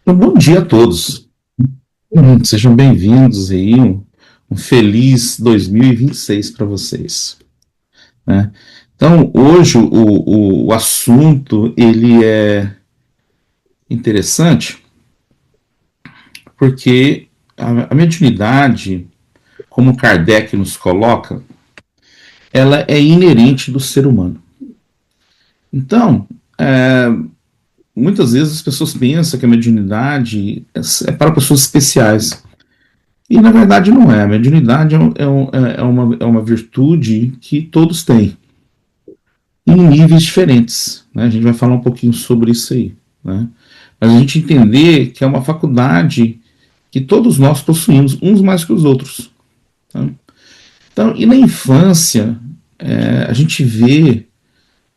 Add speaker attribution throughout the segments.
Speaker 1: Então, bom dia a todos. Sejam bem-vindos aí, um feliz 2026 para vocês, né? Então, hoje o assunto ele é interessante porque a mediunidade, como Kardec nos coloca, ela é inerente do ser humano. Então, muitas vezes as pessoas pensam que a mediunidade é para pessoas especiais. E na verdade não é. A mediunidade é uma virtude que todos têm, em níveis diferentes, né? A gente vai falar um pouquinho sobre isso aí, né? Mas a gente entender que é uma faculdade que todos nós possuímos, uns mais que os outros. Tá? Então, e na infância, a gente vê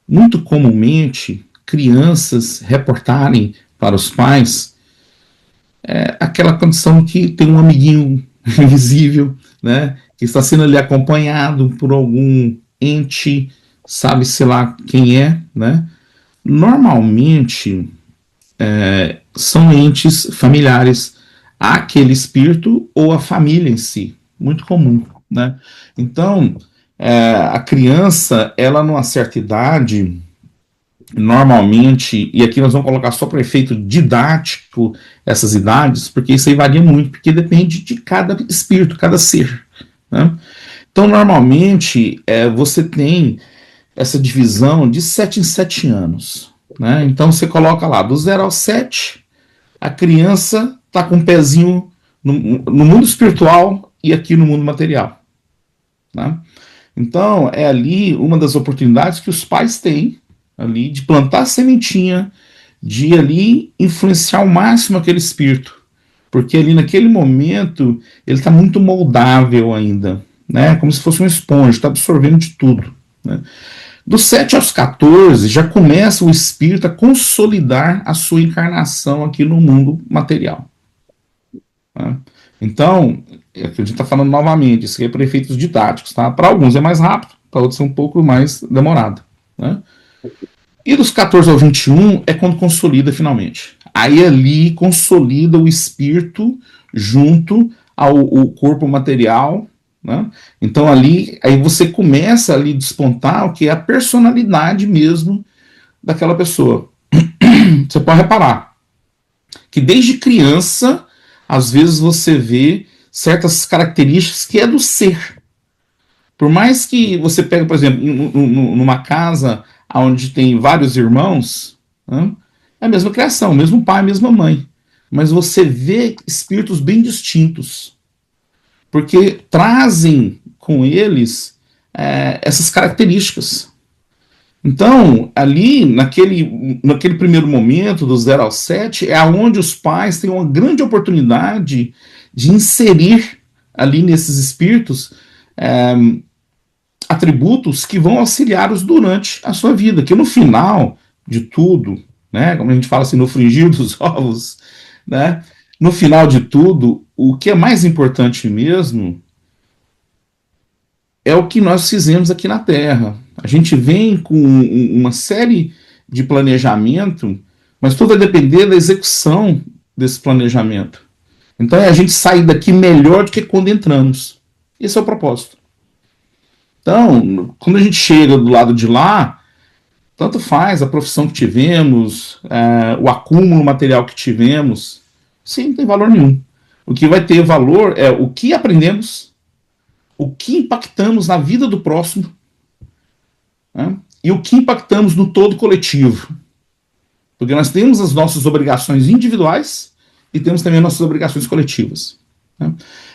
Speaker 1: muito comumente crianças reportarem para os pais aquela condição que tem um amiguinho invisível, né, que está sendo ali acompanhado por algum ente, sabe-se lá quem é, né? Normalmente são entes familiares àquele espírito ou à família em si, muito comum, né? Então, a criança, ela numa certa idade, normalmente, e aqui nós vamos colocar só para efeito didático essas idades, porque isso aí varia muito, porque depende de cada espírito, cada ser, né? Então, normalmente, você tem essa divisão de 7 em 7 anos, né? Então, você coloca lá, do 0 ao 7, a criança está com um pezinho no mundo espiritual e aqui no mundo material, né? Então, é ali uma das oportunidades que os pais têm ali de plantar a sementinha, de ali influenciar ao máximo aquele espírito, porque ali naquele momento ele está muito moldável ainda, né? Como se fosse uma esponja, está absorvendo de tudo, né? Dos 7 aos 14 já começa o espírito a consolidar a sua encarnação aqui no mundo material, né? Então, é que a gente está falando novamente, isso aqui é para efeitos didáticos, tá? Para alguns é mais rápido, para outros é um pouco mais demorado, né? E dos 14 ao 21 é quando consolida finalmente. Aí ali consolida o espírito junto ao corpo material, né? Então ali, aí você começa ali a despontar o que é a personalidade mesmo daquela pessoa. Você pode reparar que desde criança, às vezes você vê certas características que é do ser. Por mais que você pegue, por exemplo, numa casa onde tem vários irmãos, né, é a mesma criação, mesmo pai, mesma mãe. Mas você vê espíritos bem distintos, porque trazem com eles essas características. Então, ali, naquele primeiro momento, do 0 ao 7, é onde os pais têm uma grande oportunidade de inserir ali nesses espíritos atributos que vão auxiliá-los durante a sua vida, que no final de tudo, né, como a gente fala assim, no frigir dos ovos, né, no final de tudo, o que é mais importante mesmo é o que nós fizemos aqui na Terra. A gente vem com uma série de planejamento, mas tudo vai depender da execução desse planejamento. Então é a gente sair daqui melhor do que quando entramos. Esse é o propósito. Então, quando a gente chega do lado de lá, tanto faz a profissão que tivemos, o acúmulo material que tivemos, sim, não tem valor nenhum. O que vai ter valor é o que aprendemos, o que impactamos na vida do próximo, né, e o que impactamos no todo coletivo. Porque nós temos as nossas obrigações individuais e temos também as nossas obrigações coletivas, né?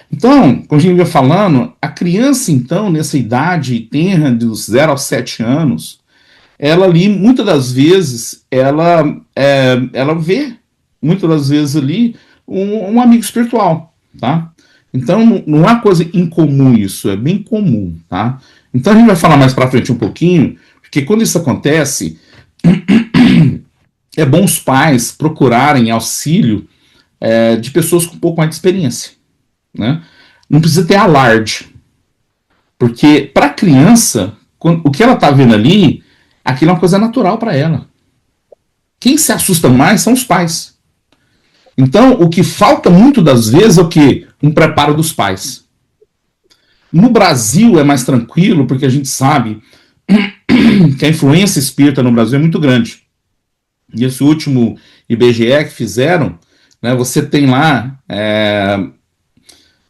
Speaker 1: Então, como a gente ia falando, a criança, então, nessa idade tenra dos 0 aos 7 anos, ela ali, muitas das vezes, ela vê, muitas das vezes ali, um amigo espiritual, tá? Então, não há coisa incomum isso, é bem comum, tá? Então, a gente vai falar mais pra frente um pouquinho, porque quando isso acontece, é bom os pais procurarem auxílio de pessoas com um pouco mais de experiência, né? Não precisa ter alarde, porque para a criança, o que ela está vendo ali, aquilo é uma coisa natural para ela. Quem se assusta mais são os pais, Então, o que falta muito das vezes é o quê? Um preparo dos pais. No Brasil é mais tranquilo, porque a gente sabe que a influência espírita no Brasil é muito grande. E esse último IBGE que fizeram, né, você tem lá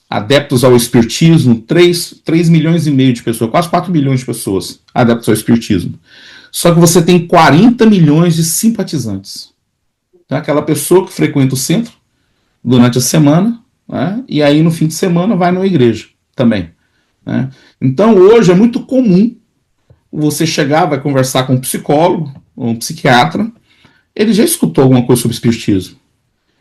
Speaker 1: adeptos ao espiritismo, 3 milhões e meio de pessoas, quase 4 milhões de pessoas adeptos ao espiritismo. Só que você tem 40 milhões de simpatizantes. Então, aquela pessoa que frequenta o centro durante a semana, né, e aí no fim de semana vai numa igreja também. Né? Então, hoje é muito comum você chegar, vai conversar com um psicólogo ou um psiquiatra, ele já escutou alguma coisa sobre espiritismo.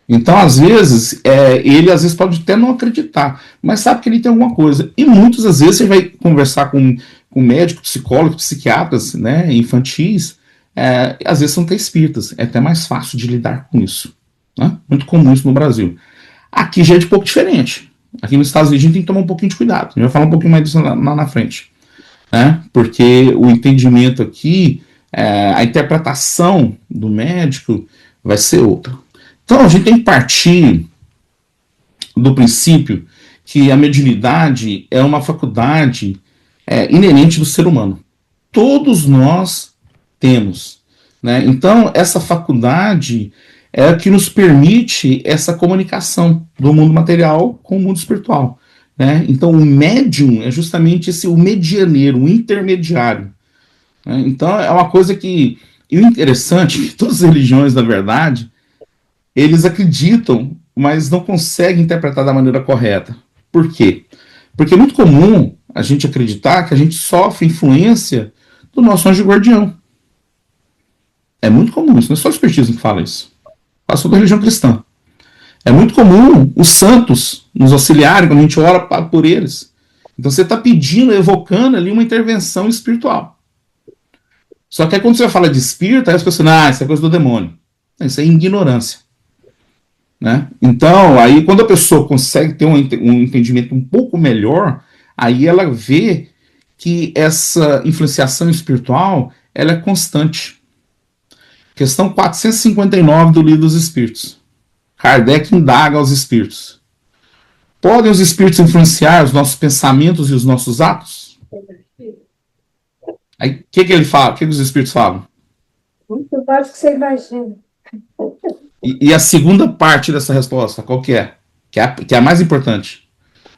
Speaker 1: Então, às vezes, ele às vezes pode até não acreditar, mas sabe que ele tem alguma coisa. E muitas das vezes você vai conversar com médico, psicólogo, psiquiatras, né, infantis, às vezes são até espíritas. É até mais fácil de lidar com isso. Né? Muito comum isso no Brasil. Aqui já é de pouco diferente. Aqui nos Estados Unidos a gente tem que tomar um pouquinho de cuidado. A gente vai falar um pouquinho mais disso lá na frente. Né? Porque o entendimento aqui, a interpretação do médico vai ser outra. Então a gente tem que partir do princípio que a mediunidade é uma faculdade inerente do ser humano. Todos nós temos. Né? Então essa faculdade é a que nos permite essa comunicação do mundo material com o mundo espiritual. Né? Então o médium é justamente o medianeiro, o intermediário. Né? Então é uma coisa que... E o interessante é que todas as religiões, na verdade, eles acreditam, mas não conseguem interpretar da maneira correta. Por quê? Porque é muito comum a gente acreditar que a gente sofre influência do nosso anjo guardião. É muito comum isso, não é só o espiritismo que fala isso. Fala sobre a religião cristã. É muito comum os santos nos auxiliarem quando a gente ora por eles. Então você está pedindo, evocando ali uma intervenção espiritual. Só que aí quando você fala de espírito, aí as pessoas falam, isso é coisa do demônio. Isso é ignorância. Né? Então, aí quando a pessoa consegue ter um entendimento um pouco melhor, aí ela vê que essa influenciação espiritual ela é constante. Questão 459 do Livro dos Espíritos. Kardec indaga aos espíritos. Podem os espíritos influenciar os nossos pensamentos e os nossos atos? Aí o que ele fala? O que os espíritos falam?
Speaker 2: Muito mais do que você imagina.
Speaker 1: E a segunda parte dessa resposta, qual que é? Que é a mais importante.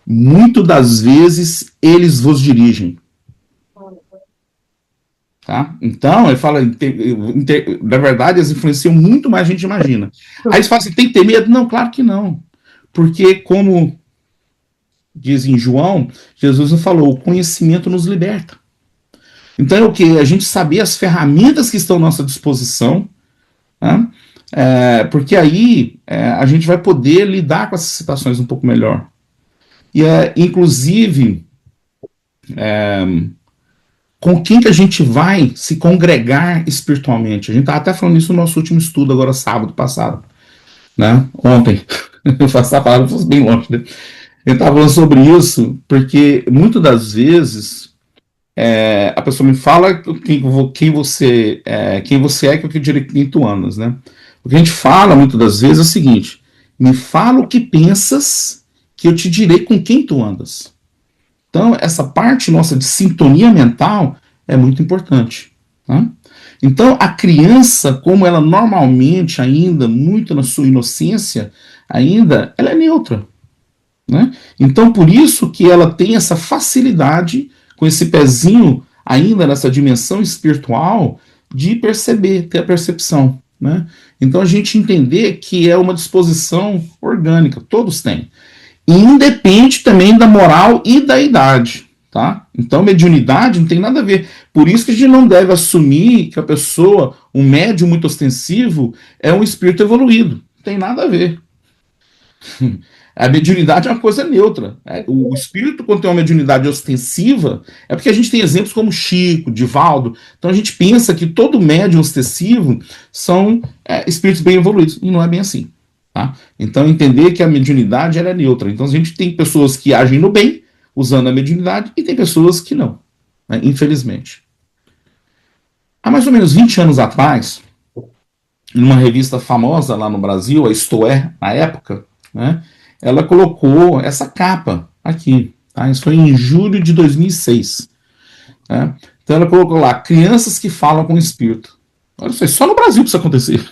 Speaker 1: Muito das vezes eles vos dirigem. Tá? Então, ele fala, na verdade, eles influenciam muito mais a gente imagina. Aí eles falam assim, tem que ter medo? Não, claro que não. Porque, como diz em João, Jesus nos falou, o conhecimento nos liberta. Então é o que? A gente saber as ferramentas que estão à nossa disposição, né? Porque aí a gente vai poder lidar com essas situações um pouco melhor. E inclusive com quem que a gente vai se congregar espiritualmente. A gente estava até falando isso no nosso último estudo, agora sábado passado. Né? Ontem. Eu faço a palavra, fosse bem longe. Né? Eu estava falando sobre isso, porque muitas das vezes a pessoa me fala quem você é, que eu direi quem tu andas, né? O que a gente fala muitas das vezes é o seguinte: me fala o que pensas, que eu te direi com quem tu andas. Então, essa parte nossa de sintonia mental é muito importante. Tá? Então, a criança, como ela normalmente ainda, muito na sua inocência, ainda, ela é neutra. Né? Então, por isso que ela tem essa facilidade, com esse pezinho ainda nessa dimensão espiritual, de perceber, ter a percepção. Né? Então, a gente entender que é uma disposição orgânica, todos têm. E independe também da moral e da idade. Tá? Então, mediunidade não tem nada a ver. Por isso que a gente não deve assumir que a pessoa, um médium muito ostensivo, é um espírito evoluído. Não tem nada a ver. A mediunidade é uma coisa neutra. O espírito, quando tem uma mediunidade ostensiva, é porque a gente tem exemplos como Chico, Divaldo. Então a gente pensa que todo médium ostensivo são espíritos bem evoluídos. E não é bem assim. Tá? Então entender que a mediunidade ela é neutra. Então a gente tem pessoas que agem no bem, usando a mediunidade, e tem pessoas que não. Né? Infelizmente. Há mais ou menos 20 anos atrás, numa revista famosa lá no Brasil, a Isto É, na época, né, ela colocou essa capa aqui. Tá? Isso foi em julho de 2006. Né? Então ela colocou lá, crianças que falam com o espírito. Olha só no Brasil que isso acontecer.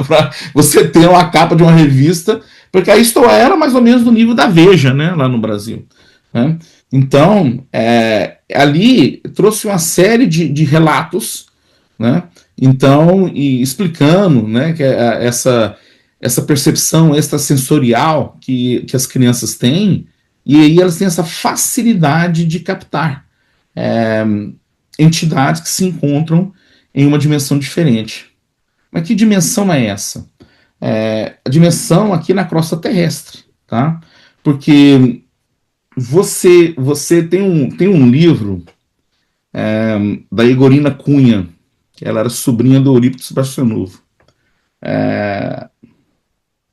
Speaker 1: Para você ter uma capa de uma revista, porque a Isto É era mais ou menos do nível da Veja, né, lá no Brasil. Né? Então, ali trouxe uma série de relatos, né? Então, e explicando, né, que essa percepção extrasensorial que as crianças têm, e aí elas têm essa facilidade de captar entidades que se encontram em uma dimensão diferente. Mas que dimensão é essa? A dimensão aqui na crosta terrestre, tá? Porque você tem um livro da Igorina Cunha, que ela era sobrinha do Eurípides Barçanufo.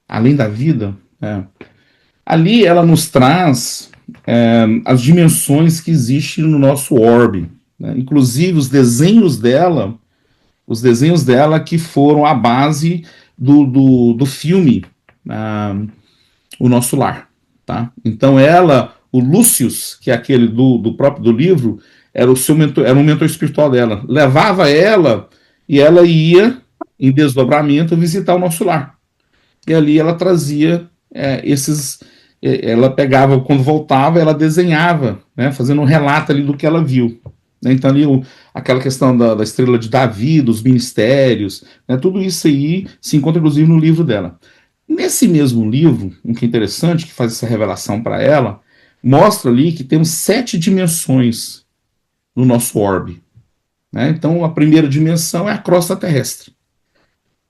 Speaker 1: Além da vida, ali ela nos traz as dimensões que existem no nosso orbe, né? Inclusive os desenhos dela que foram a base do filme O Nosso Lar. Tá? Então o Lúcius, que é aquele do próprio do livro, era o seu mentor, era um mentor espiritual dela. Levava ela e ela ia, em desdobramento, visitar o Nosso Lar. E ali ela trazia ela pegava, quando voltava, ela desenhava, né, fazendo um relato ali do que ela viu. Então ali aquela questão da estrela de Davi, dos ministérios, né, tudo isso aí se encontra inclusive no livro dela. Nesse mesmo livro, o que é interessante, que faz essa revelação para ela, mostra ali que temos 7 dimensões no nosso orbe. Né? Então a primeira dimensão é a crosta terrestre.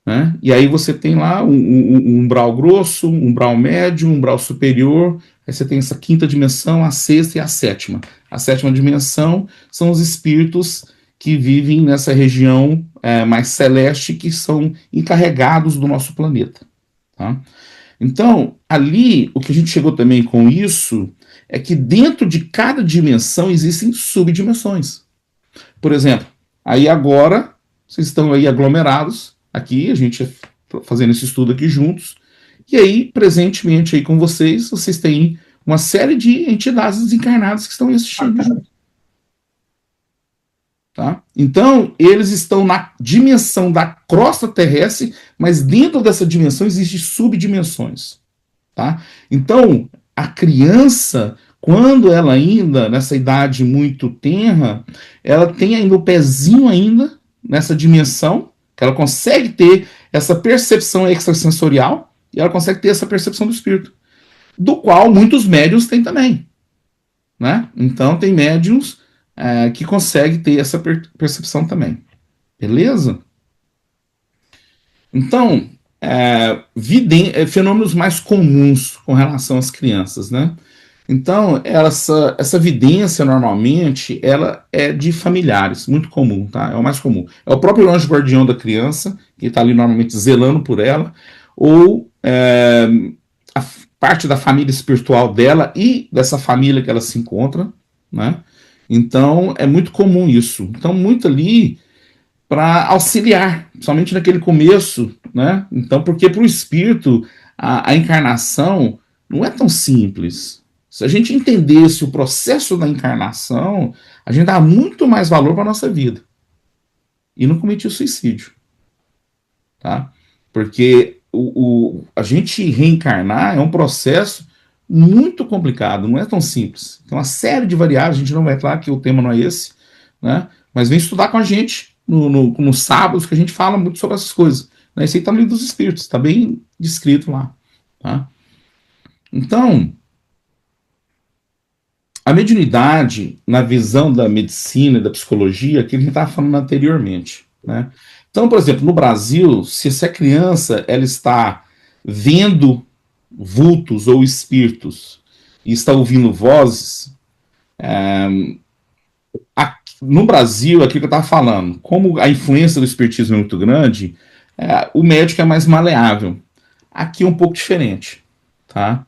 Speaker 1: Né? E aí você tem lá um umbral grosso, um umbral médio, um umbral superior, aí você tem essa quinta dimensão, a sexta e a sétima. A sétima dimensão são os espíritos que vivem nessa região mais celeste, que são encarregados do nosso planeta. Tá? Então, ali, o que a gente chegou também com isso é que dentro de cada dimensão existem subdimensões. Por exemplo, aí agora, vocês estão aí aglomerados, aqui, a gente fazendo esse estudo aqui juntos, e aí, presentemente aí com vocês têm uma série de entidades desencarnadas que estão assistindo junto. Tá? Então, eles estão na dimensão da crosta terrestre, mas dentro dessa dimensão existem subdimensões. Tá? Então, a criança, quando ela ainda, nessa idade muito tenra, ela tem ainda o pezinho ainda nessa dimensão, que ela consegue ter essa percepção extrasensorial, e ela consegue ter essa percepção do espírito, do qual muitos médiuns têm também. Né? Então, tem médiuns que consegue ter essa percepção também. Beleza? Então, fenômenos mais comuns com relação às crianças, né? Então, essa vidência, normalmente, ela é de familiares, muito comum, tá? É o mais comum. É o próprio anjo guardião da criança, que está ali normalmente zelando por ela, ou a parte da família espiritual dela e dessa família que ela se encontra, né? Então, é muito comum isso. Então, muito ali para auxiliar, somente naquele começo, né? Então, porque para o espírito, a encarnação não é tão simples. Se a gente entendesse o processo da encarnação, a gente dá muito mais valor para a nossa vida. E não cometia o suicídio. Tá? Porque a gente reencarnar é um processo muito complicado, não é tão simples. Tem uma série de variáveis, a gente não vai falar que o tema não é esse, né? Mas vem estudar com a gente no sábado, que a gente fala muito sobre essas coisas. Né? Isso aí está no livro dos Espíritos, está bem descrito lá. Tá? Então, a mediunidade, na visão da medicina e da psicologia, que a gente estava falando anteriormente. Né? Então, por exemplo, no Brasil, se essa criança ela está vendo vultos ou espíritos e está ouvindo vozes, no Brasil, aquilo que eu estava falando, como a influência do espiritismo é muito grande, o médico é mais maleável. Aqui é um pouco diferente, tá?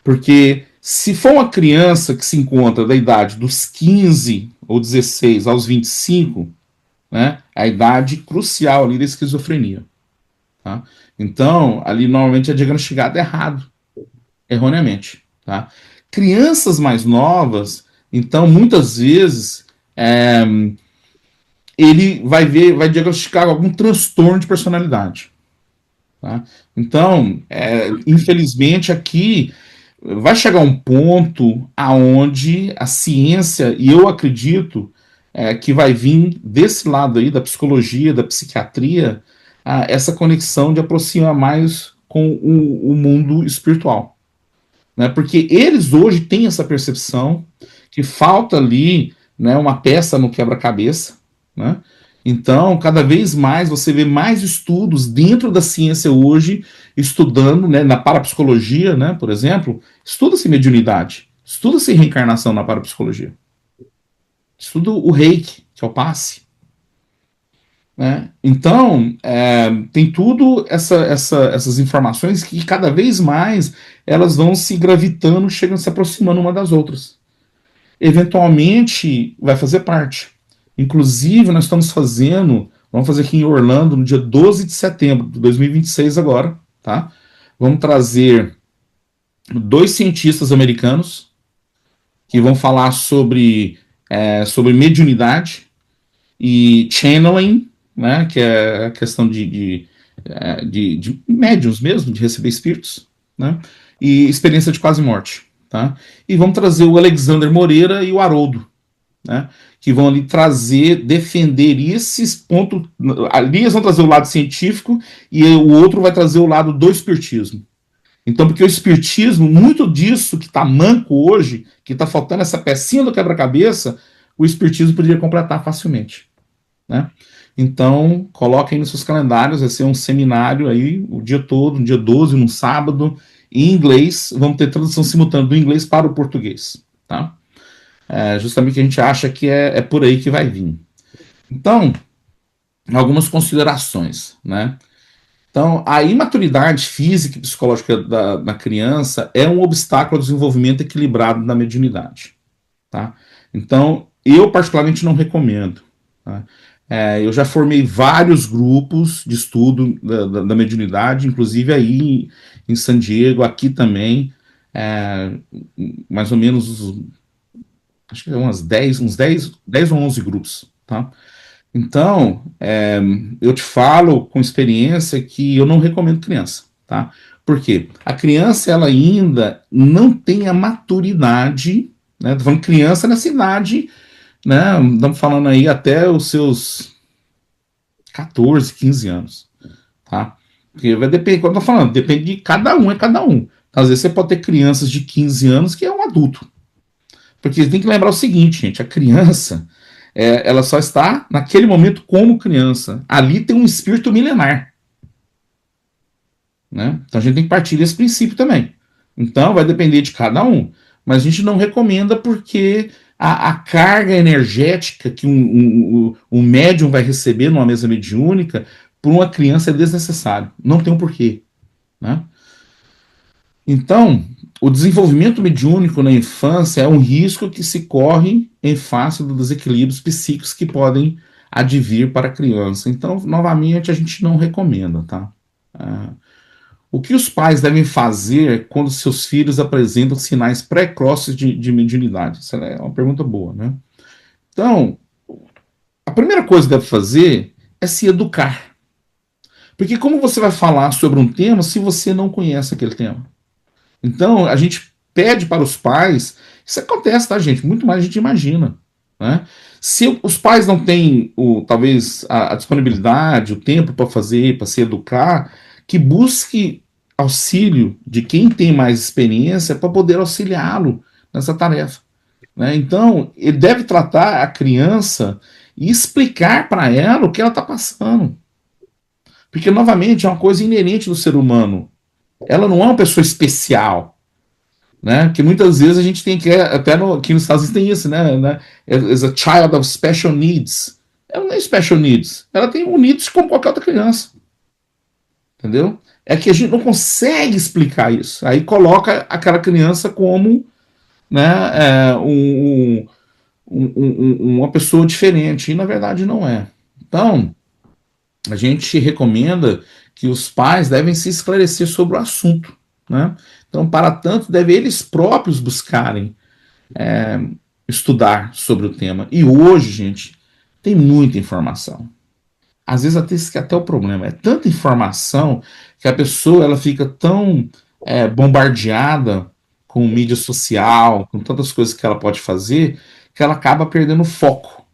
Speaker 1: Porque se for uma criança que se encontra da idade dos 15 ou 16 aos 25, né, é a idade crucial ali da esquizofrenia. Tá? Então, ali normalmente é diagnosticado errado, erroneamente. Tá? Crianças mais novas, então, muitas vezes, ele vai ver, vai diagnosticar algum transtorno de personalidade. Tá? Então, infelizmente, aqui vai chegar um ponto aonde a ciência, e eu acredito que vai vir desse lado aí da psicologia, da psiquiatria, essa conexão de aproximar mais com o mundo espiritual. Né? Porque eles hoje têm essa percepção que falta ali, né, uma peça no quebra-cabeça. Né? Então, cada vez mais você vê mais estudos dentro da ciência hoje, estudando, né, na parapsicologia, né, por exemplo, estuda-se mediunidade, estuda-se reencarnação na parapsicologia, estuda o reiki, que é o passe. Né? Então, tem tudo essas informações que cada vez mais elas vão se gravitando, chegam se aproximando uma das outras. Eventualmente vai fazer parte. Inclusive, nós estamos fazendo, vamos fazer aqui em Orlando, no dia 12 de setembro de 2026 agora, tá? Vamos trazer 2 cientistas americanos que vão falar sobre mediunidade e channeling, né, que é a questão de médiums mesmo, de receber espíritos, né, e experiência de quase morte. Tá? E vamos trazer o Alexander Moreira e o Haroldo, né, que vão ali trazer, defender esses pontos. Ali eles vão trazer o lado científico e o outro vai trazer o lado do espiritismo. Então, porque o espiritismo, muito disso que está manco hoje, que está faltando essa pecinha do quebra-cabeça, o espiritismo poderia completar facilmente. Né? Então, coloquem nos seus calendários, vai ser um seminário aí o dia todo, no dia 12, num sábado, em inglês. Vamos ter tradução simultânea do inglês para o português. Tá? Justamente que a gente acha que é por aí que vai vir. Então, algumas considerações. Né? Então, a imaturidade física e psicológica da criança é um obstáculo ao desenvolvimento equilibrado da mediunidade. Tá? Então, eu particularmente não recomendo. Tá? Eu já formei vários grupos de estudo da mediunidade, inclusive aí em San Diego, aqui também, mais ou menos, acho que uns 10 ou 11 grupos. Tá? Então, eu te falo com experiência que eu não recomendo criança. Tá? Por quê? A criança ela ainda não tem a maturidade, né? Tô falando criança nessa idade, né? Estamos falando aí até os seus 14, 15 anos, tá? Porque vai depender, quando eu tô falando, depende de cada um, é cada um. Às vezes você pode ter crianças de 15 anos que é um adulto. Porque tem que lembrar o seguinte, gente, a criança, ela só está naquele momento como criança. Ali tem um espírito milenar. Né? Então a gente tem que partir desse princípio também. Então vai depender de cada um. Mas a gente não recomenda porque a carga energética que um médium vai receber numa mesa mediúnica por uma criança é desnecessário. Não tem um porquê. Né? Então, o desenvolvimento mediúnico na infância é um risco que se corre em face dos desequilíbrios psíquicos que podem advir para a criança. Então, novamente, a gente não recomenda, tá? O que os pais devem fazer quando seus filhos apresentam sinais precoces de mediunidade? Essa é uma pergunta boa, né? Então, a primeira coisa que deve fazer é se educar. Porque como você vai falar sobre um tema se você não conhece aquele tema? Então, a gente pede para os pais, isso acontece, tá, gente? Muito mais a gente imagina. Né? Se os pais não têm, talvez, a disponibilidade, o tempo para fazer, para se educar, que busque auxílio de quem tem mais experiência para poder auxiliá-lo nessa tarefa. Né? Então, ele deve tratar a criança e explicar para ela o que ela está passando. Porque, novamente, é uma coisa inerente do ser humano. Ela não é uma pessoa especial. Né? Que muitas vezes a gente tem que, até aqui nos Estados Unidos tem isso, né? Is a child of special needs. Ela não é special needs. Ela tem um needs como qualquer outra criança. Entendeu? É que a gente não consegue explicar isso. Aí coloca aquela criança como, né, uma pessoa diferente. E na verdade não é. Então, a gente recomenda que os pais devem se esclarecer sobre o assunto, né? Então, para tanto, devem eles próprios buscarem estudar sobre o tema. E hoje, gente, tem muita informação. Às vezes até esse que é até o problema. É tanta informação que a pessoa ela fica tão bombardeada com mídia social, com tantas coisas que ela pode fazer, que ela acaba perdendo foco.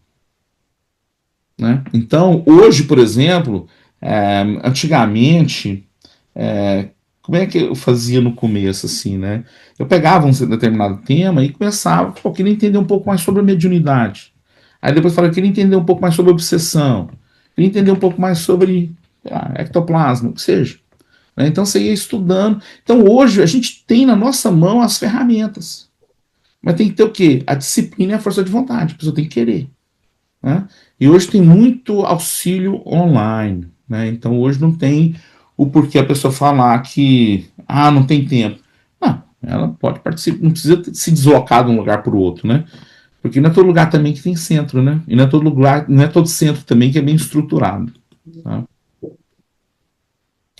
Speaker 1: Né? Então, hoje, por exemplo, antigamente, como é que eu fazia no começo, assim, né? Eu pegava um determinado tema e começava, pô, eu queria entender um pouco mais sobre a mediunidade. Aí depois falei, eu queria entender um pouco mais sobre a obsessão. Queria entender um pouco mais sobre ectoplasma, o que seja. Né? Então você ia estudando. Então hoje a gente tem na nossa mão as ferramentas. Mas tem que ter o quê? A disciplina e a força de vontade. A pessoa tem que querer. Né? E hoje tem muito auxílio online. Né? Então hoje não tem o porquê a pessoa falar que não tem tempo. Não, ela pode participar, não precisa se deslocar de um lugar para o outro, né? Porque não é todo lugar também que tem centro, né? E não é todo lugar, não é todo centro também que é bem estruturado. Tá?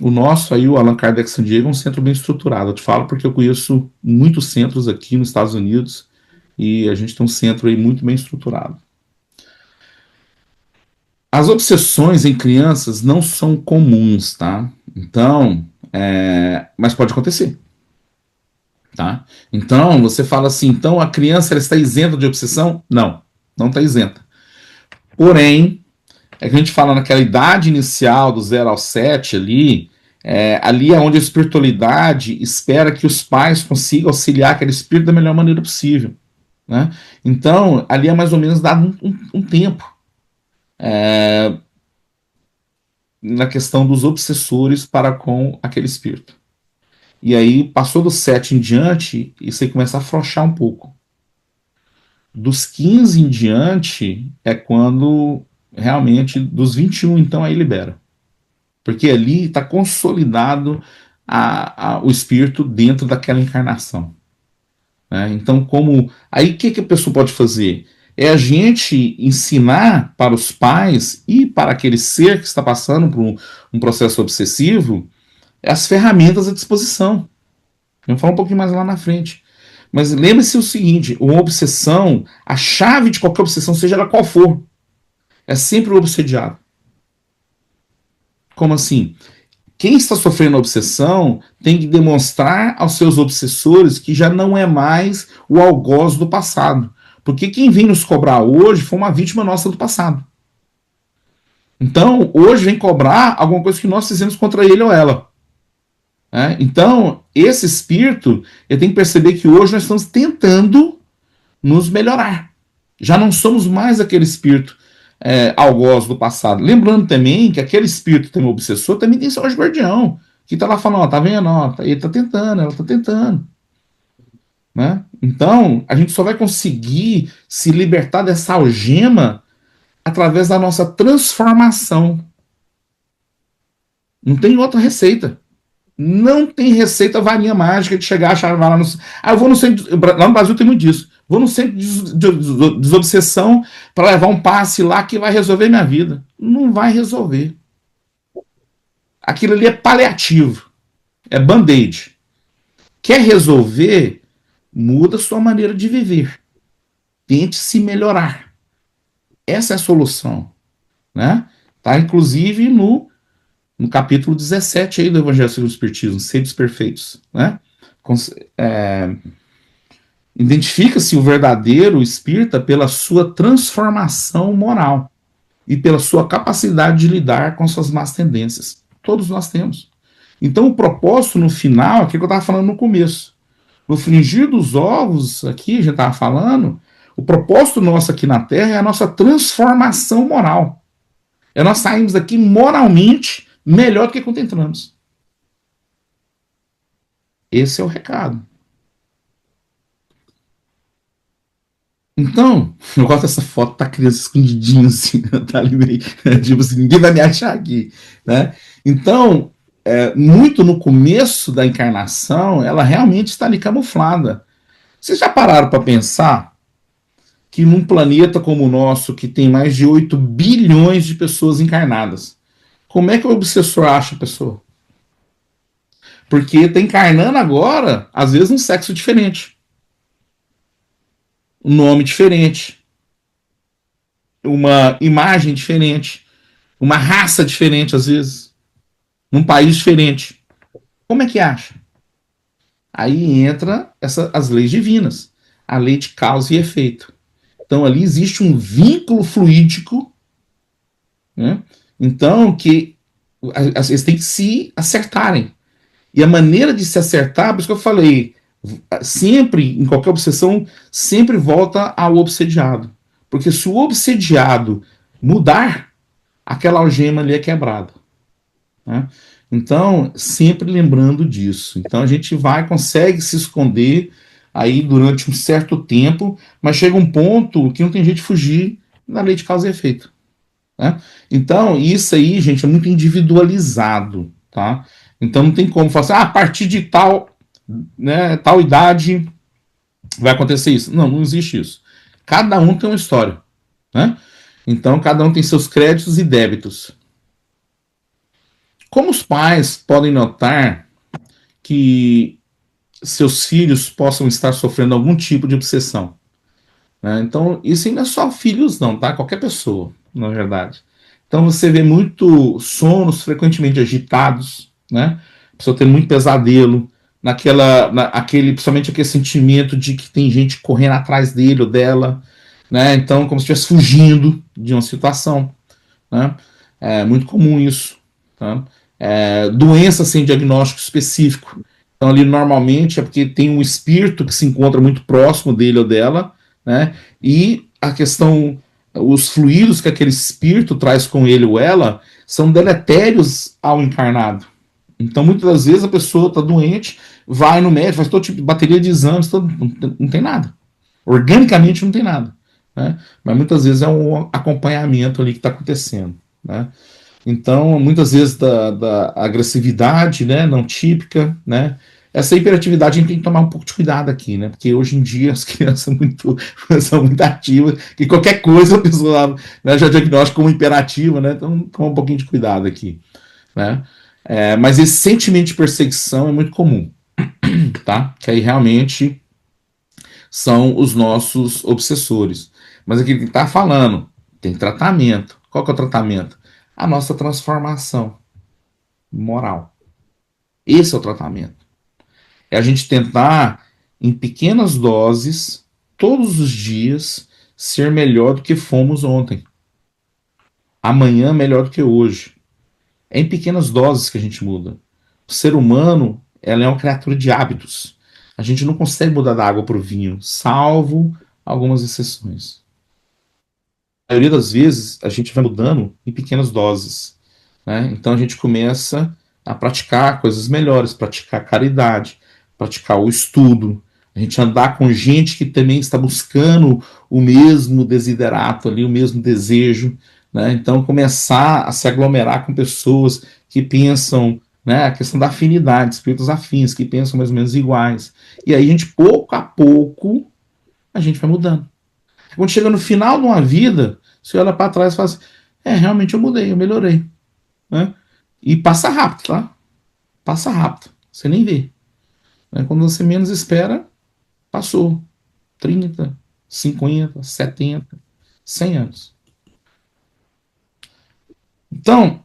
Speaker 1: O nosso aí, o Allan Kardec San Diego, é um centro bem estruturado. Eu te falo porque eu conheço muitos centros aqui nos Estados Unidos e a gente tem um centro aí muito bem estruturado. As obsessões em crianças não são comuns, tá? Então, mas pode acontecer, tá? Então, você fala assim, então a criança ela está isenta de obsessão? Não, não está isenta. Porém, é que a gente fala naquela idade inicial, do 0 ao 7 ali, ali é onde a espiritualidade espera que os pais consigam auxiliar aquele espírito da melhor maneira possível. Né? Então, ali é mais ou menos dado um tempo. Na questão dos obsessores para com aquele espírito. E aí, passou do 7 em diante, isso aí começa a afrouxar um pouco. Dos 15 em diante é quando realmente, dos 21, então aí libera. Porque ali está consolidado o espírito dentro daquela encarnação. Né? Então, aí o que a pessoa pode fazer? É a gente ensinar para os pais e para aquele ser que está passando por um processo obsessivo as ferramentas à disposição. Vamos falar um pouquinho mais lá na frente. Mas lembre-se o seguinte: uma obsessão, a chave de qualquer obsessão, seja ela qual for, é sempre o obsediado. Como assim? Quem está sofrendo obsessão tem que demonstrar aos seus obsessores que já não é mais o algoz do passado. Porque quem vem nos cobrar hoje foi uma vítima nossa do passado. Então, hoje vem cobrar alguma coisa que nós fizemos contra ele ou ela. Então, esse espírito, eu tenho que perceber que hoje nós estamos tentando nos melhorar. Já não somos mais aquele espírito algoz do passado. Lembrando também que aquele espírito que tem um obsessor também tem seu anjo guardião, que está lá falando, ó, tá vendo? Ó, ele está tentando, ela está tentando. Né? Então, a gente só vai conseguir se libertar dessa algema através da nossa transformação. Não tem outra receita. Não tem receita varinha mágica de chegar a achar lá no. Eu vou no centro. Lá no Brasil tem muito disso. Vou no centro de desobsessão para levar um passe lá que vai resolver minha vida. Não vai resolver. Aquilo ali é paliativo. É band-aid. Quer resolver? Muda sua maneira de viver. Tente se melhorar. Essa é a solução. Né? Tá inclusive no capítulo 17 aí do Evangelho segundo o Espiritismo, Seres Perfeitos. Né? Identifica-se o verdadeiro espírita pela sua transformação moral e pela sua capacidade de lidar com suas más tendências. Todos nós temos. Então, o propósito no final, aquilo que eu estava falando no começo, no fringir dos ovos, aqui a gente estava falando, o propósito nosso aqui na Terra é a nossa transformação moral. É nós sairmos daqui moralmente melhor do que quando entramos. Esse é o recado. Então, eu gosto dessa foto, tá a criança escondidinha assim, tá ali meio, tipo assim, ninguém vai me achar aqui, né? Então, muito no começo da encarnação, ela realmente está ali camuflada. Vocês já pararam para pensar que num planeta como o nosso, que tem mais de 8 bilhões de pessoas encarnadas, Como é que o obsessor acha a pessoa? Porque está encarnando agora, às vezes, um sexo diferente, um nome diferente, uma imagem diferente, uma raça diferente, às vezes, num país diferente. Como é que acha? Aí entra as leis divinas, a lei de causa e efeito. Então ali existe um vínculo fluídico, né? Então que eles têm que se acertarem. E a maneira de se acertar, por isso que eu falei, sempre, em qualquer obsessão, sempre volta ao obsediado. Porque se o obsediado mudar, aquela algema ali é quebrada. Né? Então, sempre lembrando disso. Então, a gente consegue se esconder aí durante um certo tempo, mas chega um ponto que não tem jeito de fugir da lei de causa e efeito. Né? Então, isso aí, gente, é muito individualizado, tá? Então, não tem como falar assim, a partir de tal, né, tal idade vai acontecer isso. Não, não existe isso. Cada um tem uma história, né? Então, cada um tem seus créditos e débitos. Como os pais podem notar que seus filhos possam estar sofrendo algum tipo de obsessão? Né? Então, isso não é só filhos, não, tá? Qualquer pessoa, na verdade. Então, você vê muito sonos frequentemente agitados, né? A pessoa tendo muito pesadelo, principalmente aquele sentimento de que tem gente correndo atrás dele ou dela, né? Então, como se estivesse fugindo de uma situação, né? É muito comum isso, tá? Doença sem diagnóstico específico. Então, ali normalmente é porque tem um espírito que se encontra muito próximo dele ou dela, né? E a questão, os fluidos que aquele espírito traz com ele ou ela são deletérios ao encarnado. Então, muitas das vezes a pessoa está doente, vai no médico, faz todo tipo de bateria de exames, não tem nada. Organicamente não tem nada. Né? Mas muitas vezes é um acompanhamento ali que está acontecendo. Né? Então, muitas vezes da agressividade, né, não típica, né, essa hiperatividade a gente tem que tomar um pouco de cuidado aqui, né, porque hoje em dia as crianças são muito ativas, que qualquer coisa a pessoa, né, já diagnostica como hiperativa, né, então toma um pouquinho de cuidado aqui, né. Mas esse sentimento de perseguição é muito comum, tá, que aí realmente são os nossos obsessores. Mas aqui que está falando, tem tratamento. Qual que é o tratamento? A nossa transformação moral. Esse é o tratamento. É a gente tentar, em pequenas doses, todos os dias, ser melhor do que fomos ontem. Amanhã melhor do que hoje. É em pequenas doses que a gente muda. O ser humano, ela é uma criatura de hábitos. A gente não consegue mudar da água para o vinho, salvo algumas exceções. A maioria das vezes, a gente vai mudando em pequenas doses. Né? Então, a gente começa a praticar coisas melhores, praticar caridade, praticar o estudo, a gente andar com gente que também está buscando o mesmo desiderato ali, o mesmo desejo. Né? Então, começar a se aglomerar com pessoas que pensam, né, a questão da afinidade, espíritos afins, que pensam mais ou menos iguais. E aí, a gente, pouco a pouco, a gente vai mudando. Quando chega no final de uma vida, você olha para trás e fala assim: realmente eu mudei, eu melhorei. Né? E passa rápido, tá? Passa rápido. Você nem vê. Né? Quando você menos espera, passou 30, 50, 70, 100 anos. Então,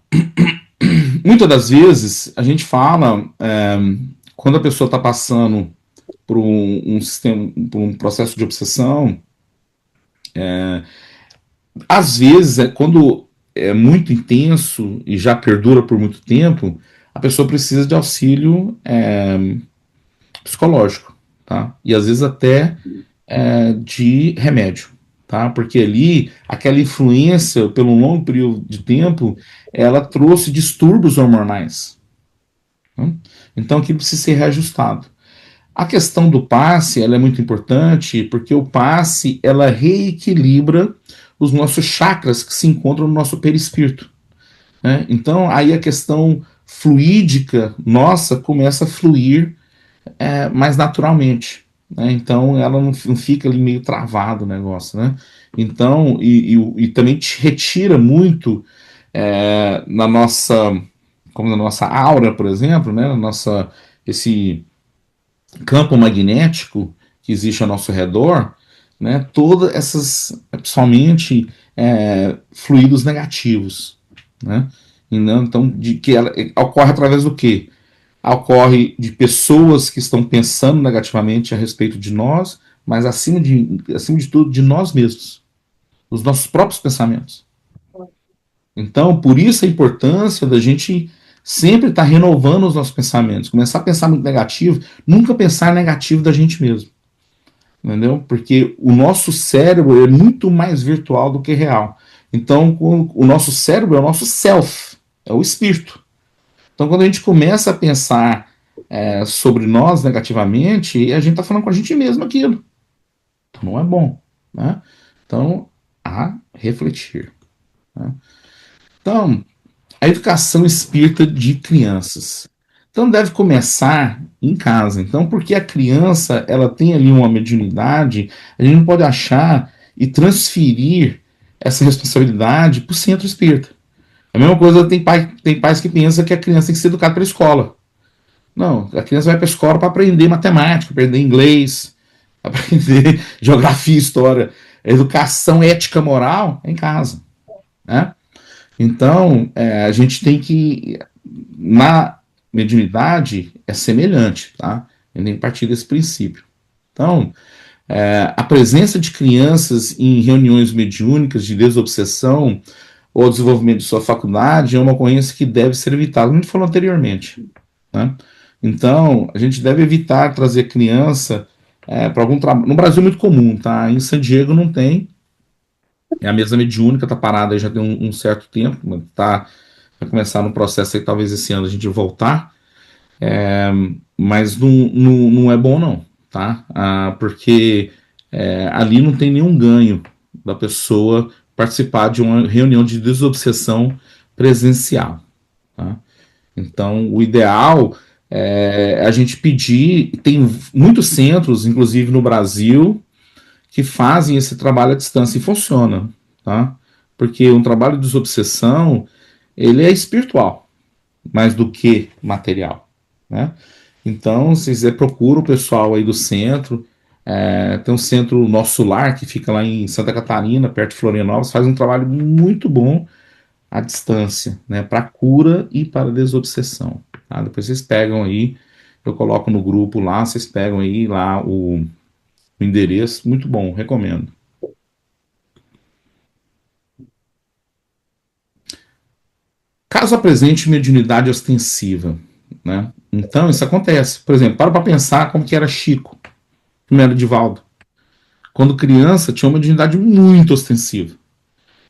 Speaker 1: muitas das vezes, a gente fala, quando a pessoa está passando por um sistema, por um processo de obsessão, às vezes, quando é muito intenso e já perdura por muito tempo, a pessoa precisa de auxílio psicológico, tá? E às vezes até de remédio, tá? Porque ali, aquela influência, pelo um longo período de tempo, ela trouxe distúrbios hormonais. Né? Então, aquilo precisa ser reajustado. A questão do passe, ela é muito importante, porque o passe, ela reequilibra os nossos chakras que se encontram no nosso perispírito. Né? Então, aí a questão fluídica nossa começa a fluir mais naturalmente. Né? Então, ela não fica ali meio travado o negócio. Né? Então, e também te retira muito na nossa, como na nossa aura, por exemplo, né, esse campo magnético que existe ao nosso redor, né, todas essas, principalmente fluidos negativos, né, então de que ela ocorre através do quê? Ocorre de pessoas que estão pensando negativamente a respeito de nós, mas acima de tudo de nós mesmos, os nossos próprios pensamentos. Então, por isso a importância da gente sempre estar renovando os nossos pensamentos, começar a pensar muito negativo, nunca pensar negativo da gente mesmo, entendeu? Porque o nosso cérebro é muito mais virtual do que real. Então, o nosso cérebro é o nosso self, é o espírito. Então, quando a gente começa a pensar sobre nós negativamente, a gente está falando com a gente mesmo aquilo. Então, não é bom, né? Então, a refletir. Né? Então, a educação espírita de crianças. Então deve começar em casa. Então, porque a criança ela tem ali uma mediunidade, a gente não pode achar e transferir essa responsabilidade para o centro espírita. A mesma coisa tem pais que pensam que a criança tem que ser educada pela escola. Não, a criança vai para a escola para aprender matemática, aprender inglês, aprender geografia, história. A educação ética moral é em casa, né? Então, a gente tem que, na mediunidade, é semelhante, tá? Eu nem partir desse princípio. Então, a presença de crianças em reuniões mediúnicas de desobsessão ou desenvolvimento de sua faculdade é uma ocorrência que deve ser evitada, como a gente falou anteriormente, né? Então, a gente deve evitar trazer criança para algum trabalho. No Brasil é muito comum, tá? Em San Diego não tem, a mesa mediúnica está parada aí já tem um certo tempo, tá, vai começar no processo aí, talvez esse ano a gente voltar, mas não é bom não, tá? Porque ali não tem nenhum ganho da pessoa participar de uma reunião de desobsessão presencial, tá? Então, o ideal é a gente pedir, tem muitos centros, inclusive no Brasil, que fazem esse trabalho à distância e funciona, tá? Porque um trabalho de desobsessão, ele é espiritual, mais do que material, né? Então, se você procura o pessoal aí do centro, tem um centro Nosso Lar, que fica lá em Santa Catarina, perto de Florianópolis, faz um trabalho muito bom à distância, né? Para cura e para desobsessão, tá? Depois vocês pegam aí, eu coloco no grupo lá, vocês pegam aí lá o endereço, muito bom, recomendo. Caso apresente mediunidade ostensiva, né? Então isso acontece. Por exemplo, para pensar como que era Chico, primeiro Divaldo. Quando criança tinha uma mediunidade muito ostensiva.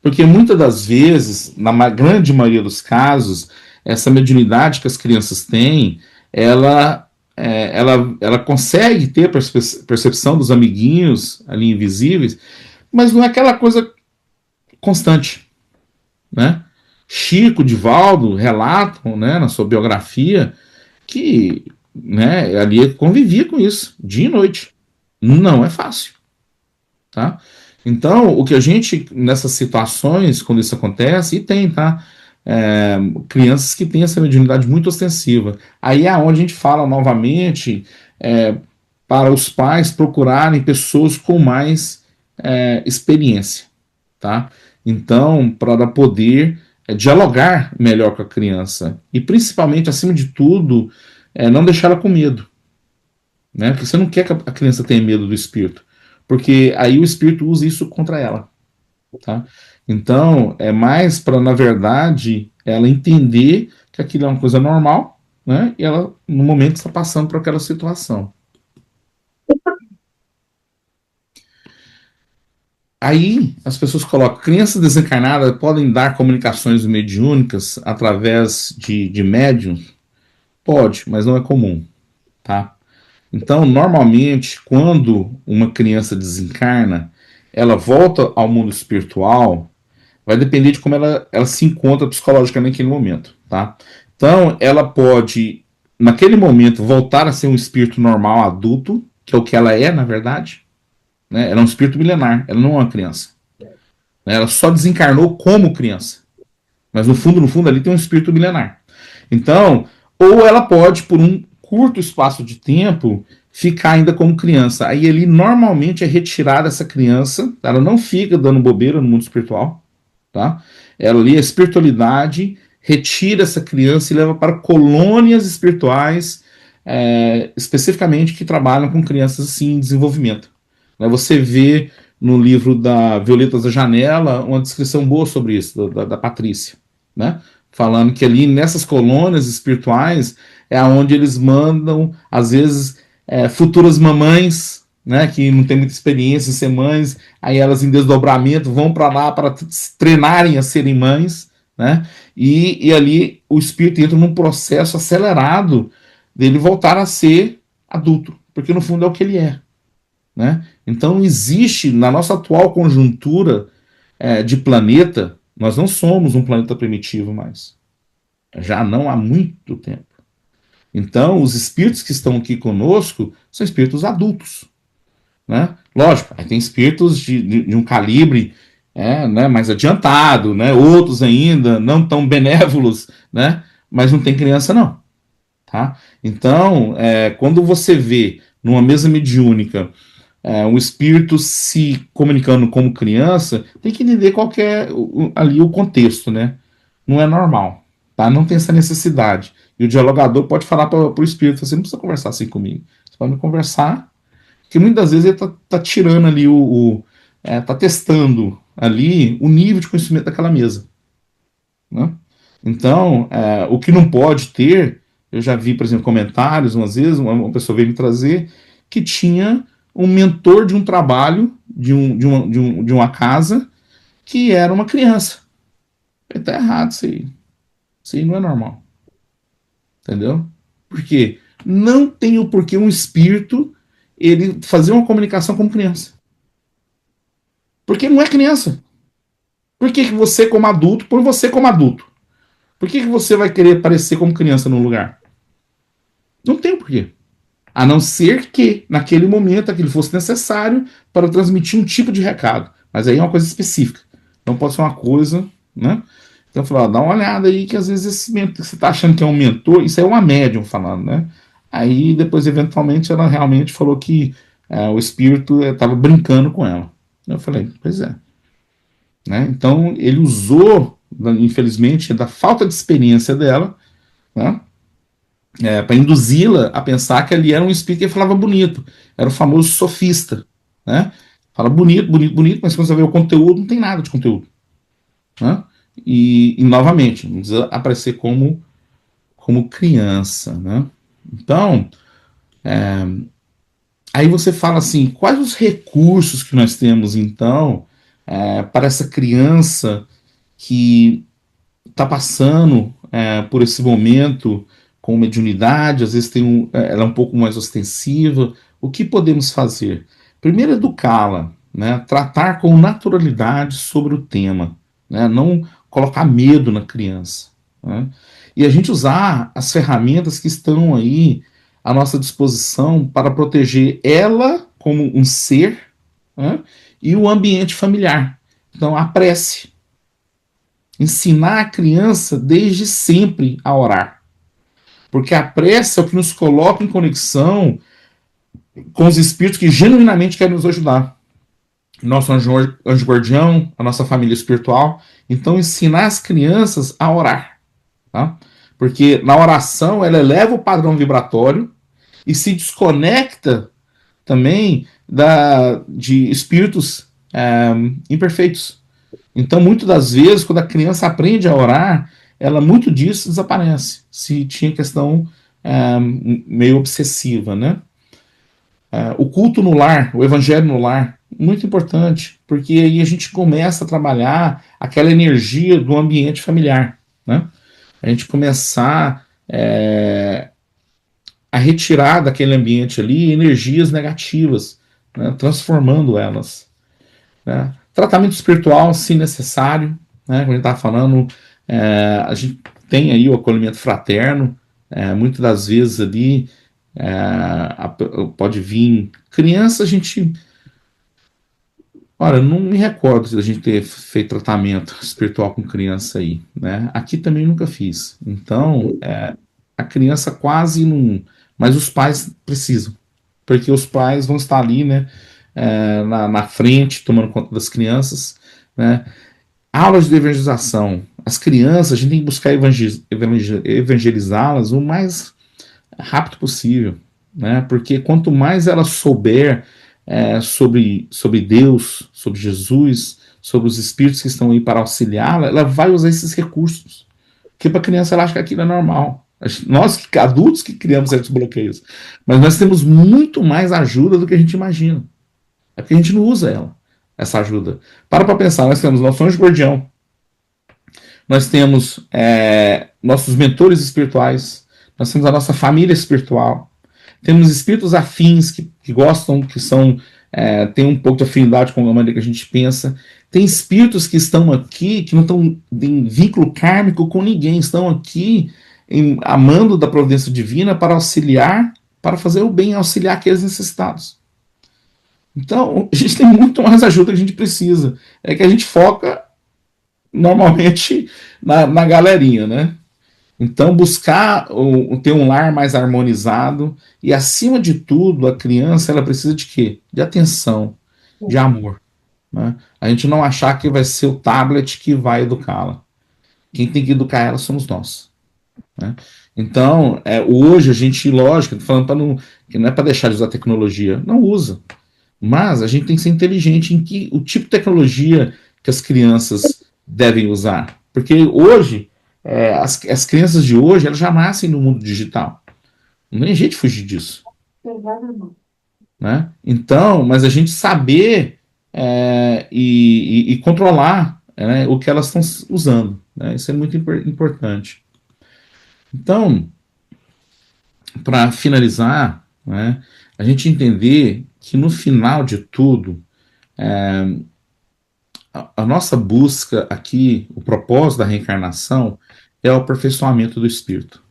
Speaker 1: Porque muitas das vezes, na grande maioria dos casos, essa mediunidade que as crianças têm, ela consegue ter percepção dos amiguinhos ali invisíveis, mas não é aquela coisa constante, né? Chico, Divaldo relatam, né, na sua biografia que, né, ali convivia com isso dia e noite. Não é fácil, tá? Então, o que a gente, nessas situações, quando isso acontece, e tem, tá? Crianças que têm essa mediunidade muito ostensiva. Aí é onde a gente fala novamente para os pais procurarem pessoas com mais experiência, tá? Então, para poder dialogar melhor com a criança e principalmente, acima de tudo, não deixar ela com medo, né? Porque você não quer que a criança tenha medo do espírito, porque aí o espírito usa isso contra ela, tá? Então, é mais para, na verdade, ela entender que aquilo é uma coisa normal, né? E ela, no momento, está passando por aquela situação. Aí as pessoas colocam, crianças desencarnadas podem dar comunicações mediúnicas através de médiums? Pode, mas não é comum, tá? Então, normalmente, quando uma criança desencarna, ela volta ao mundo espiritual, vai depender de como ela se encontra psicologicamente naquele momento, tá? Então, ela pode, naquele momento, voltar a ser um espírito normal, adulto, que é o que ela é, na verdade, né? Ela é um espírito milenar, ela não é uma criança. Ela só desencarnou como criança. Mas no fundo ali tem um espírito milenar. Então, ou ela pode, por um curto espaço de tempo, ficar ainda como criança. Aí ali normalmente é retirada essa criança, ela não fica dando bobeira no mundo espiritual, tá? Ela ali, a espiritualidade retira essa criança e leva para colônias espirituais, especificamente que trabalham com crianças assim em desenvolvimento. Você vê no livro da Violetas da Janela uma descrição boa sobre isso, da Patrícia, né? Falando que ali nessas colônias espirituais é onde eles mandam, às vezes, futuras mamães, né, que não tem muita experiência em ser mães, aí elas em desdobramento vão para lá para treinarem a serem mães, né? E ali o espírito entra num processo acelerado dele voltar a ser adulto, porque no fundo é o que ele é, né? Então existe na nossa atual conjuntura de planeta, nós não somos um planeta primitivo mais, já não há muito tempo. Então os espíritos que estão aqui conosco são espíritos adultos, né? Lógico, tem espíritos de um calibre né, mais adiantado, né? Outros ainda não tão benévolos, né? Mas não tem criança não, tá? Então, quando você vê numa mesa mediúnica um espírito se comunicando como criança, tem que entender qual que é ali o contexto, né? Não é normal, tá? Não tem essa necessidade. E o dialogador pode falar para o espírito, você não precisa conversar assim comigo. Você pode me conversar, porque muitas vezes ele tá tirando ali tá testando ali o nível de conhecimento daquela mesa, né? Então, o que não pode ter, eu já vi, por exemplo, comentários, umas vezes, uma pessoa veio me trazer que tinha um mentor de um trabalho, de uma casa, que era uma criança. Tá errado isso aí. Isso aí não é normal. Entendeu? Por quê? Não tem o porquê um espírito ele fazer uma comunicação como criança. Porque não é criança. Por que você, como adulto, por você como adulto? Por que você vai querer parecer como criança num lugar? Não tem porquê. A não ser que, naquele momento, aquilo fosse necessário para transmitir um tipo de recado. Mas aí é uma coisa específica. Não pode ser uma coisa, né? Então, falar, dá uma olhada aí que às vezes esse mentor, você está achando que é um mentor, isso é uma médium falando, né? Aí depois, eventualmente, ela realmente falou que o espírito estava brincando com ela. Eu falei, pois é. Né? Então, ele usou, infelizmente, da falta de experiência dela, né? Para induzi-la a pensar que ali era um espírito que falava bonito. Era o famoso sofista. Né? Fala bonito, bonito, bonito, mas quando você vê o conteúdo, não tem nada de conteúdo. Né? E novamente, não precisa aparecer como criança. Né? Então, aí você fala assim, quais os recursos que nós temos, então, para essa criança que está passando por esse momento com mediunidade, às vezes ela é um pouco mais ostensiva. O que podemos fazer? Primeiro, educá-la, né? Tratar com naturalidade sobre o tema, né? Não colocar medo na criança. Né? E a gente usar as ferramentas que estão aí à nossa disposição para proteger ela como um ser, né? E o ambiente familiar. Então, a prece. Ensinar a criança desde sempre a orar. Porque a prece é o que nos coloca em conexão com os espíritos que genuinamente querem nos ajudar. Nosso anjo guardião, a nossa família espiritual. Então, ensinar as crianças a orar. Tá? Porque na oração ela eleva o padrão vibratório e se desconecta também de espíritos imperfeitos. Então, muitas das vezes, quando a criança aprende a orar, ela muito disso desaparece. Se tinha questão meio obsessiva, né? O culto no lar, o evangelho no lar, muito importante, porque aí a gente começa a trabalhar aquela energia do ambiente familiar, né? A gente começar a retirar daquele ambiente ali energias negativas, né? Transformando elas. Né? Tratamento espiritual, se necessário, né? Como a gente estava falando, a gente tem aí o acolhimento fraterno, muitas das vezes ali pode vir criança, a gente Olha, não me recordo de a gente ter feito tratamento espiritual com criança aí, né? Aqui também nunca fiz. Então, a criança quase não. Mas os pais precisam, porque os pais vão estar ali, né? Na frente, tomando conta das crianças, né? Aulas de evangelização. As crianças, a gente tem que buscar evangelizá-las o mais rápido possível, né? Porque quanto mais ela souber sobre Deus, sobre Jesus, sobre os espíritos que estão aí para auxiliá-la, ela vai usar esses recursos. Porque para a criança ela acha que aquilo é normal. Nós, adultos, que criamos certos bloqueios. Mas nós temos muito mais ajuda do que a gente imagina. É porque a gente não usa essa ajuda. Para pensar, nós temos noções de guardião, nós temos nossos mentores espirituais, nós temos a nossa família espiritual, temos espíritos afins que gostam, que são têm um pouco de afinidade com a maneira que a gente pensa. Tem espíritos que estão aqui, que não estão em vínculo kármico com ninguém, estão aqui amando da providência divina para auxiliar, para fazer o bem, auxiliar aqueles necessitados. Então, a gente tem muito mais ajuda que a gente precisa. É que a gente foca normalmente na galerinha, né? Então, buscar ter um lar mais harmonizado e, acima de tudo, a criança ela precisa de quê? De atenção, de amor. Né? A gente não achar que vai ser o tablet que vai educá-la. Quem tem que educar ela somos nós. Né? Então, hoje a gente, lógico, falando que não é para deixar de usar tecnologia, não usa. Mas a gente tem que ser inteligente em que o tipo de tecnologia que as crianças devem usar. Porque hoje, as crianças de hoje, elas já nascem no mundo digital. Não tem jeito de fugir disso. Né? Então, mas a gente saber e controlar o que elas estão usando. Né? Isso é muito importante. Então, para finalizar, né, a gente entender que no final de tudo, a nossa busca aqui, o propósito da reencarnação é o aperfeiçoamento do espírito.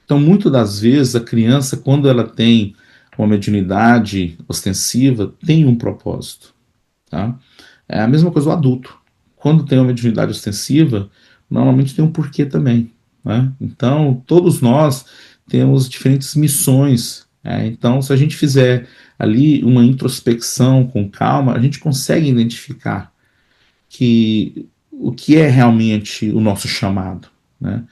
Speaker 1: Então, muitas das vezes, a criança, quando ela tem uma mediunidade ostensiva, tem um propósito. Tá? É a mesma coisa o adulto. Quando tem uma mediunidade ostensiva, normalmente tem um porquê também. Né? Então, todos nós temos diferentes missões. Então, se a gente fizer ali uma introspecção com calma, a gente consegue identificar o que é realmente o nosso chamado. Né?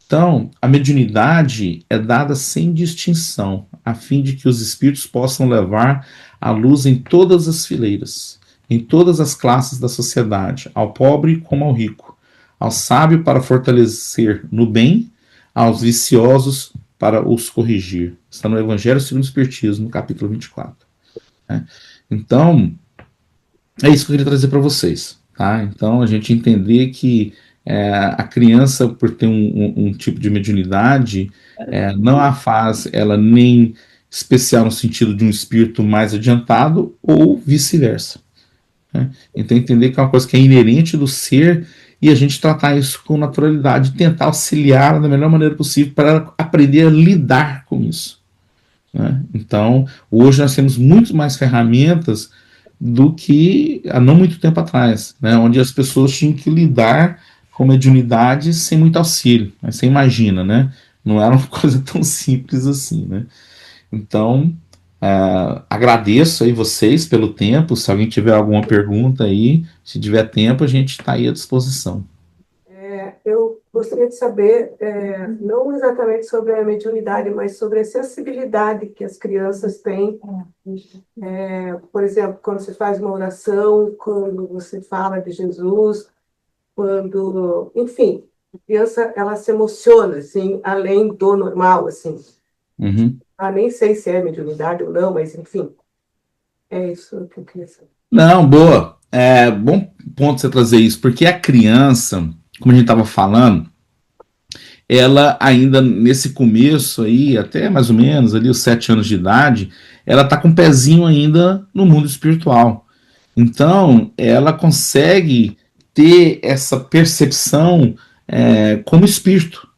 Speaker 1: Então, a mediunidade é dada sem distinção, a fim de que os espíritos possam levar a luz em todas as fileiras, em todas as classes da sociedade, ao pobre como ao rico, ao sábio para fortalecer no bem, aos viciosos para os corrigir. Está no Evangelho segundo o Espiritismo, no capítulo 24. Né? Então, é isso que eu queria trazer para vocês. Tá? Então, a gente entender que a criança, por ter um tipo de mediunidade, não a faz ela nem especial no sentido de um espírito mais adiantado ou vice-versa. Né? Então, entender que é uma coisa que é inerente do ser e a gente tratar isso com naturalidade, tentar auxiliar da melhor maneira possível para ela aprender a lidar com isso. Né? Então, hoje nós temos muito mais ferramentas do que há não muito tempo atrás, né? Onde as pessoas tinham que lidar com mediunidade sem muito auxílio. Né? Você imagina, né? Não era uma coisa tão simples assim, né? Então, agradeço aí vocês pelo tempo. Se alguém tiver alguma pergunta aí, se tiver tempo, a gente está aí à disposição.
Speaker 2: Eu gostaria de saber, não exatamente sobre a mediunidade, mas sobre a sensibilidade que as crianças têm. Por exemplo, quando você faz uma oração, quando você fala de Jesus, quando, enfim, a criança ela se emociona assim, além do normal, assim.
Speaker 1: Uhum.
Speaker 2: Nem sei se é mediunidade ou não, mas enfim, é isso que eu queria saber.
Speaker 1: Não, boa. Bom ponto você trazer isso, porque a criança, como a gente estava falando, ela ainda nesse começo aí, até mais ou menos ali os 7 anos de idade, ela tá com o pezinho ainda no mundo espiritual. Então, ela consegue ter essa percepção como espírito.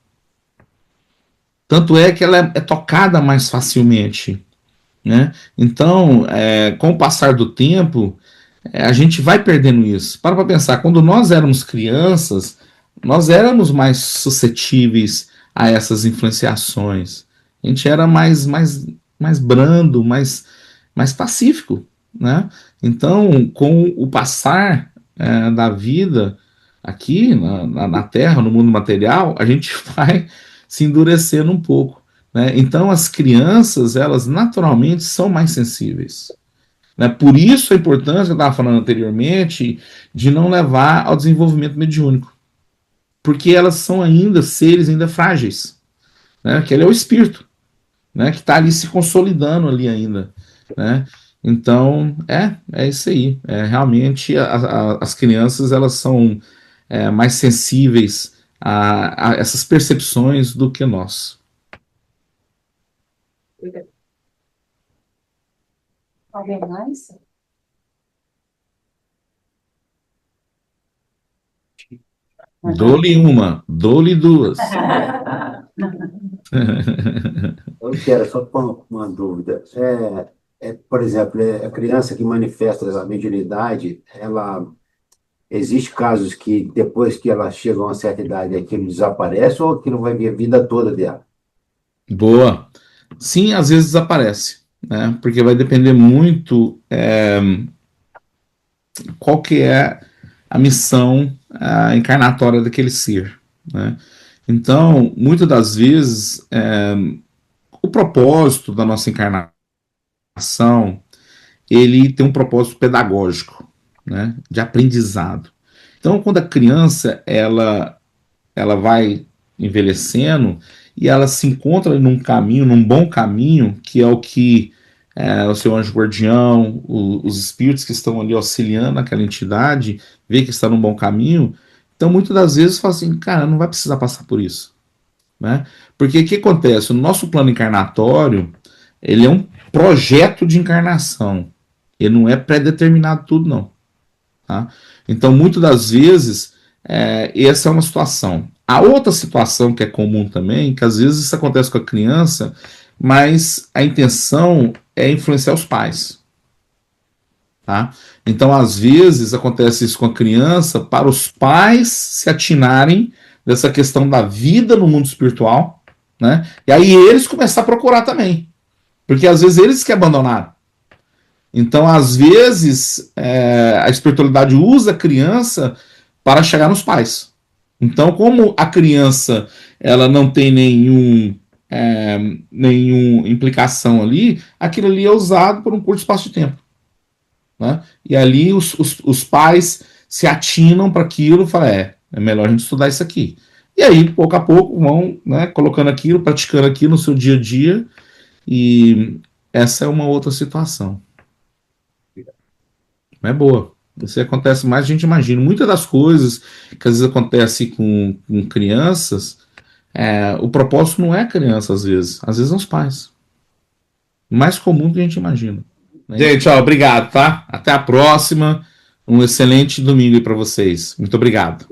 Speaker 1: Tanto é que ela é tocada mais facilmente. Né? Então, com o passar do tempo, a gente vai perdendo isso. Para pensar, quando nós éramos crianças, nós éramos mais suscetíveis a essas influenciações. A gente era mais brando, mais pacífico, né? Então, com o passar da vida aqui na Terra, no mundo material, a gente vai se endurecendo um pouco, né? Então, as crianças, elas naturalmente são mais sensíveis. Né? Por isso a importância que eu estava falando anteriormente de não levar ao desenvolvimento mediúnico, porque elas são ainda seres ainda frágeis, né? Que ele é o espírito, né? Que está ali se consolidando ali ainda, né? Então é isso aí. Realmente as crianças elas são mais sensíveis a essas percepções do que nós.
Speaker 3: Alguém mais?
Speaker 1: Dou-lhe uma, dou-lhe duas.
Speaker 4: Eu quero só pôr uma dúvida. Por exemplo, a criança que manifesta a mediunidade, ela existe casos que depois que ela chega a uma certa idade, aquilo desaparece ou aquilo vai vir a vida toda dela?
Speaker 1: Boa. Sim, às vezes desaparece, né? Porque vai depender muito qual que é a missão encarnatória daquele ser, né? Então, muitas das vezes, o propósito da nossa encarnação, ele tem um propósito pedagógico, né? De aprendizado. Então, quando a criança, ela vai envelhecendo e ela se encontra num caminho, num bom caminho, que é o que o seu anjo guardião, os espíritos que estão ali auxiliando aquela entidade, vê que está num bom caminho. Então, muitas das vezes, fala assim, cara, não vai precisar passar por isso. Né? Porque o que acontece? O nosso plano encarnatório, ele é um projeto de encarnação. Ele não é pré-determinado tudo, não. Tá? Então, muitas das vezes, essa é uma situação. A outra situação que é comum também, que às vezes isso acontece com a criança, mas a intenção é influenciar os pais. Tá? Então, às vezes, acontece isso com a criança para os pais se atinarem dessa questão da vida no mundo espiritual, né? E aí eles começar a procurar também. Porque às vezes eles que abandonaram. Então, às vezes, a espiritualidade usa a criança para chegar nos pais. Então, como a criança ela não tem nenhuma implicação ali, aquilo ali é usado por um curto espaço de tempo. Né? E ali os pais se atinam para aquilo e falam, é melhor a gente estudar isso aqui. E aí, pouco a pouco, vão, né, colocando aquilo, praticando aquilo no seu dia a dia, e essa é uma outra situação. É boa. Isso acontece mais, a gente imagina. Muitas das coisas que às vezes acontece com crianças, o propósito não é a criança, às vezes são os pais. Mais comum do que a gente imagina. Né? Gente, obrigado, tá? Até a próxima. Um excelente domingo aí para vocês. Muito obrigado.